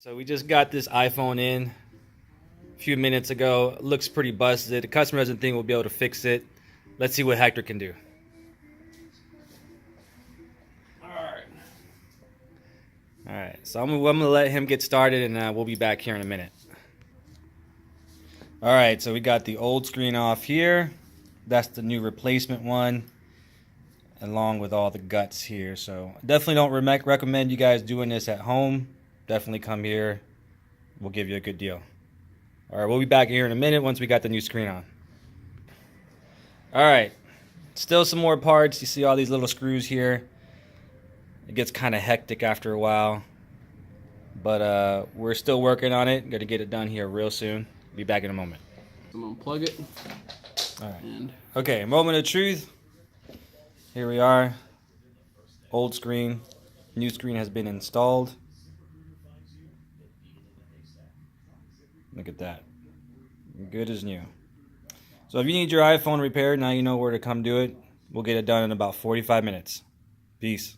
So we just got this iPhone in a few minutes ago. It looks pretty busted. The customer doesn't think we'll be able to fix it. Let's see what Hector can do. Alright, so I'm gonna let him get started and we'll be back here in a minute. Alright, so we got the old screen off here. That's the new replacement one, along with all the guts here. So definitely don't recommend you guys doing this at home. Definitely come here. We'll give you a good deal. Alright, we'll be back here in a minute once we got the new screen on. Alright, still some more parts. You see all these little screws here. It gets kind of hectic after a while, but we're still working on it. Got to get it done here real soon. Be back in a moment. I'm gonna plug it. All right. And okay, moment of truth. Here we are. Old screen. New screen has been installed. Look at that. Good as new. So if you need your iPhone repaired, now you know where to come do it. We'll get it done in about 45 minutes. Peace.